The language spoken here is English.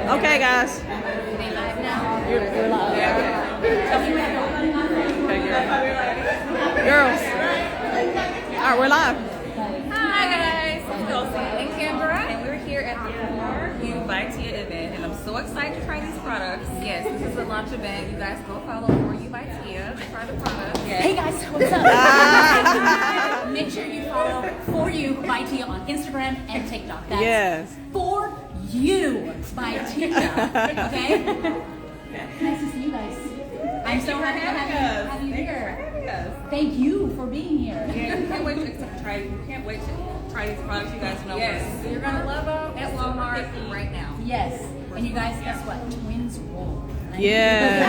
Okay, guys. They live now. You're live. Yeah. Girls. All right, we're live. Hi guys, it's Kelsey and Kendra, and we're here at the For You by Tia event, and I'm so excited to try these products. Yes, this is a launch event. You guys go follow For You by Tia to try the products. Yes. Hey guys, what's up? Make sure you follow For You by Tia on Instagram and TikTok. That's Yes. For You by Tia. Okay? Nice to see you guys. I'm so happy to have you here. Thank you for being here. Yeah, you can't wait to try. You can't wait to try these products. You guys know. Yes, you're gonna love them at Walmart right now. Yes. And you guys, guess what? Twins roll. Yeah.